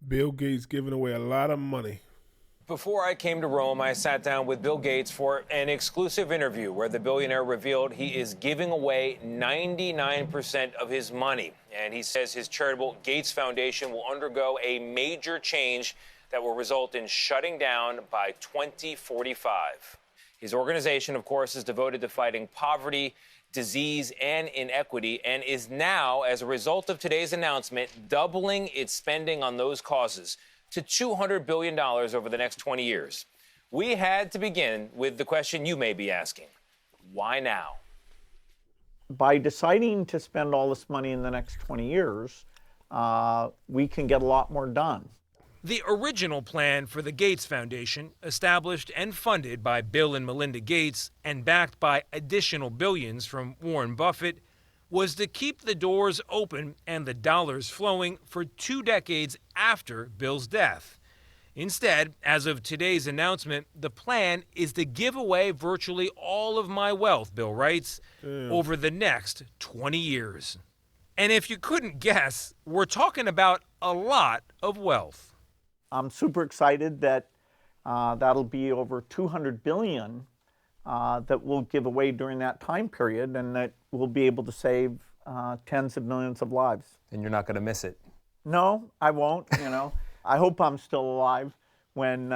Bill Gates giving away a lot of money. Before I came to Rome, I sat down with Bill Gates for an exclusive interview where the billionaire revealed he is giving away 99% of his money. And he says his charitable Gates Foundation will undergo a major change that will result in shutting down by 2045. His organization, of course, is devoted to fighting poverty, disease, and inequity, and is now, as a result of today's announcement, doubling its spending on those causes to $200 billion over the next 20 years. We had to begin with the question you may be asking. Why now? By deciding to spend all this money in the next 20 years, we can get a lot more done. The original plan for the Gates Foundation, established and funded by Bill and Melinda Gates and backed by additional billions from Warren Buffett, was to keep the doors open and the dollars flowing for 2 decades after Bill's death. Instead, as of today's announcement, the plan is to give away virtually all of my wealth, Bill writes, over the next 20 years. And if you couldn't guess, we're talking about a lot of wealth. I'm super excited that that'll be over $200 billion that we'll give away during that time period, and that we'll be able to save tens of millions of lives. And you're not going to miss it. No, I won't. I hope I'm still alive when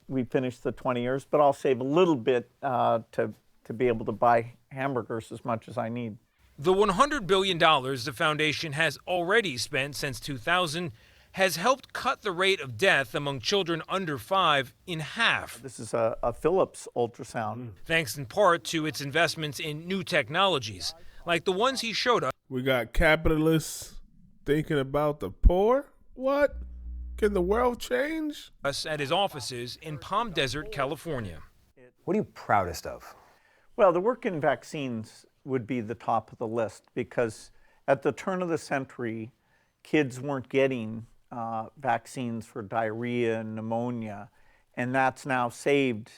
we finish the 20 years, but I'll save a little bit to be able to buy hamburgers as much as I need. The $100 billion the foundation has already spent since 2000 has helped cut the rate of death among children under 5 in half. This is a Philips ultrasound. Thanks in part to its investments in new technologies, like the ones he showed us. We got capitalists thinking about the poor? What? Can the world change? At his offices in Palm Desert, California. What are you proudest of? Well, the work in vaccines would be the top of the list, because at the turn of the century, kids weren't getting vaccines for diarrhea and pneumonia, and that's now saved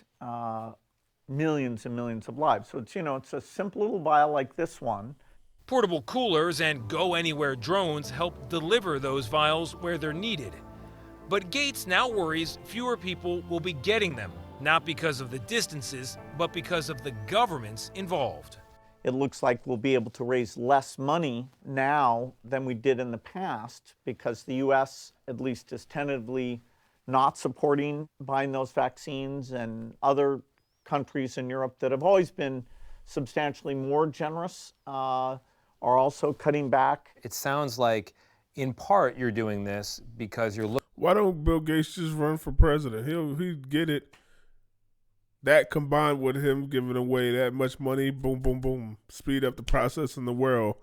millions and millions of lives. So it's a simple little vial like this one. Portable coolers and go-anywhere drones help deliver those vials where they're needed. But Gates now worries fewer people will be getting them, not because of the distances, but because of the governments involved. It looks like we'll be able to raise less money now than we did in the past, because the U.S. at least is tentatively not supporting buying those vaccines, and other countries in Europe that have always been substantially more generous are also cutting back. It sounds like, in part, you're doing this because you're looking. Why don't Bill Gates just run for president? He'd get it. That combined with him giving away that much money, boom, boom, boom, speed up the process in the world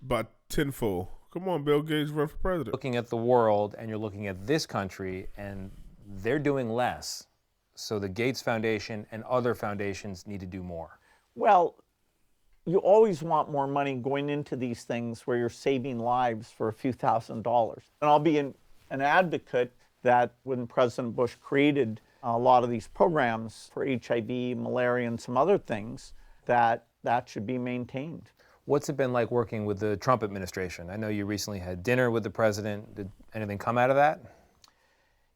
by tenfold. Come on, Bill Gates, run for president. Looking at the world, and you're looking at this country, and they're doing less. So the Gates Foundation and other foundations need to do more. Well, you always want more money going into these things where you're saving lives for a few $1,000s. And I'll be an advocate that when President Bush created a lot of these programs for HIV, malaria, and some other things, that should be maintained. What's it been like working with the Trump administration? I know you recently had dinner with the president. Did anything come out of that?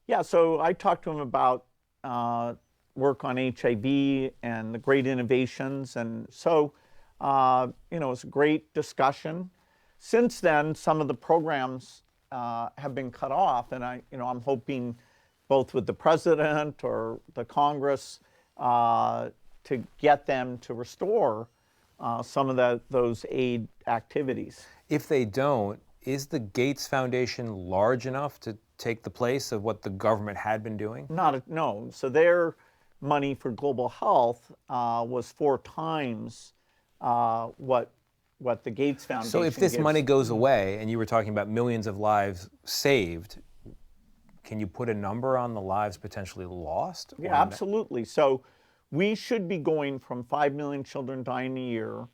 Yeah, so I talked to him about work on HIV and the great innovations, and so it was a great discussion. Since then, some of the programs have been cut off, and I'm hoping both with the president or the Congress to get them to restore some of those aid activities. If they don't, is the Gates Foundation large enough to take the place of what the government had been doing? No. So their money for global health was 4 times what the Gates Foundation So if this gives. money goes away, and you were talking about millions of lives saved, can you put a number on the lives potentially lost? Yeah, absolutely. So we should be going from 5 million children dying a year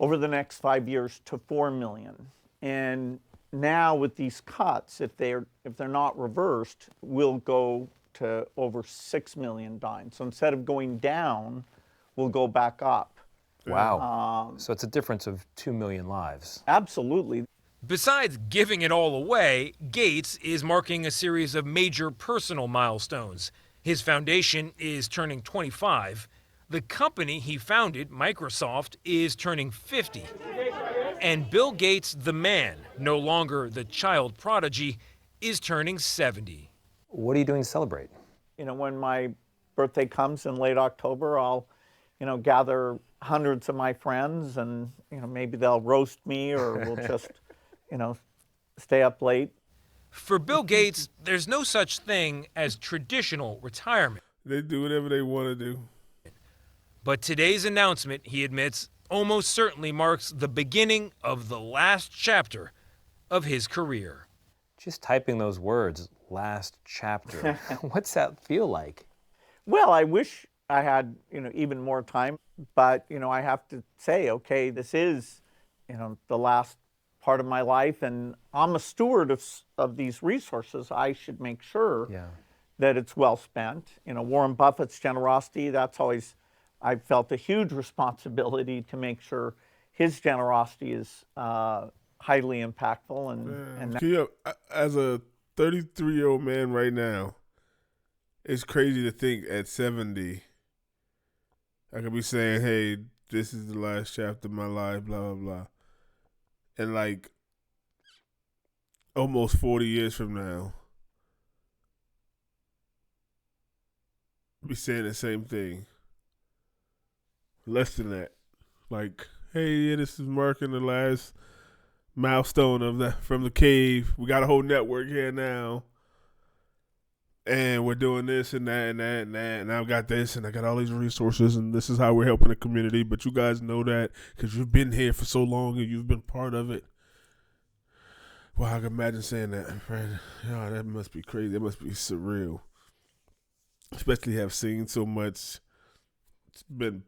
over the next 5 years to 4 million. And now with these cuts, if they're not reversed, we'll go to over 6 million dying. So instead of going down, we'll go back up. Wow. So it's a difference of 2 million lives. Absolutely. Besides giving it all away, Gates is marking a series of major personal milestones. His foundation is turning 25. The company he founded, Microsoft, is turning 50. And Bill Gates, the man, no longer the child prodigy, is turning 70. What are you doing to celebrate? You know, when my birthday comes in late October, I'll, gather hundreds of my friends and, maybe they'll roast me or we'll just, stay up late. For Bill Gates, there's no such thing as traditional retirement. They do whatever they want to do. But today's announcement, he admits, almost certainly marks the beginning of the last chapter of his career. Just typing those words, last chapter. What's that feel like? Well, I wish I had, even more time, but, I have to say, okay, this is, the last part of my life, and I'm a steward of these resources. I should make sure that it's well spent. Warren Buffett's generosity, that's always, I've felt a huge responsibility to make sure his generosity is highly impactful. And as a 33-year-old man right now, it's crazy to think at 70, I could be saying, hey, this is the last chapter of my life, blah, blah, blah. And like almost 40 years from now, be saying the same thing. Less than that. Like, hey, yeah, this is marking the last milestone of that from the cave. We got a whole network here now. And we're doing this and that and that and that. And I've got this and I got all these resources and this is how we're helping the community. But you guys know that because you've been here for so long and you've been part of it. Well, I can imagine saying that, right? Oh, that must be crazy. That must be surreal. Especially have seen so much. It's been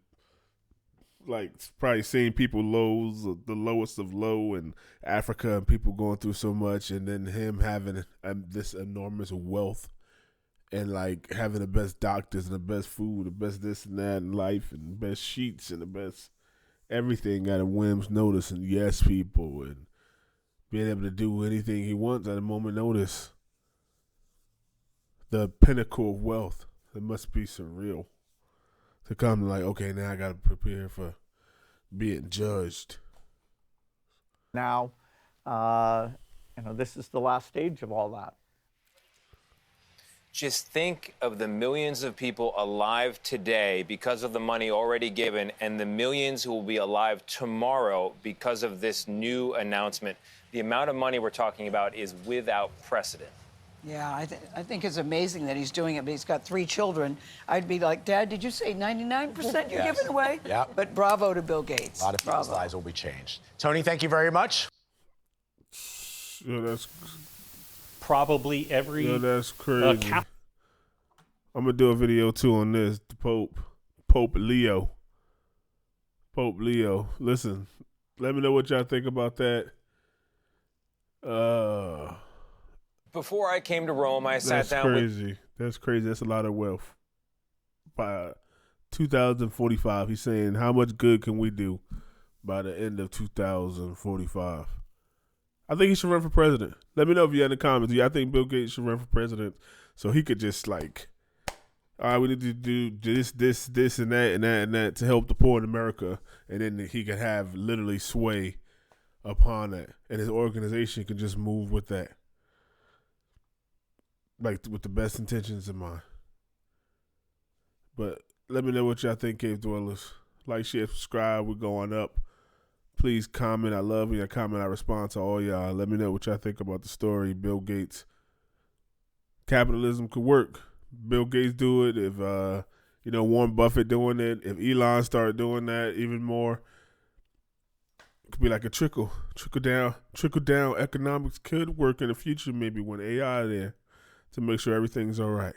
like probably seeing people lows, the lowest of low in Africa and people going through so much. And then him having this enormous wealth. And like having the best doctors and the best food, the best this and that in life, and the best sheets and the best everything at a whim's notice, and yes people, and being able to do anything he wants at a moment's notice. The pinnacle of wealth. It must be surreal to come like, okay, now I got to prepare for being judged. Now, this is the last stage of all that. Just think of the millions of people alive today because of the money already given and the millions who will be alive tomorrow because of this new announcement. The amount of money we're talking about is without precedent. Yeah, I think it's amazing that he's doing it, but he's got 3 children. I'd be like, Dad, did you say 99% you're giving away? Yeah. But bravo to Bill Gates. A lot of people's lives will be changed. Tony, thank you very much. Yeah, that's probably every. Yeah, that's crazy. I'm gonna do a video too on this. The Pope Leo. Listen, let me know what y'all think about that. Before I came to Rome, I sat down with... That's crazy. That's a lot of wealth. By 2045, he's saying, how much good can we do by the end of 2045? I think he should run for president. Let me know if you have in the comments. Yeah, I think Bill Gates should run for president so he could just like, all right, we need to do this, and that to help the poor in America. And then he could have literally sway upon that. And his organization can just move with that. Like with the best intentions in mind. But let me know what y'all think, Cave Dwellers. Like, share, subscribe. We're going up. Please comment. I love you. I comment. I respond to all y'all. Let me know what y'all think about the story. Bill Gates. Capitalism could work. Bill Gates do it. If Warren Buffett doing it. If Elon started doing that even more, it could be like a trickle down economics could work in the future. Maybe when AI there to make sure everything's all right.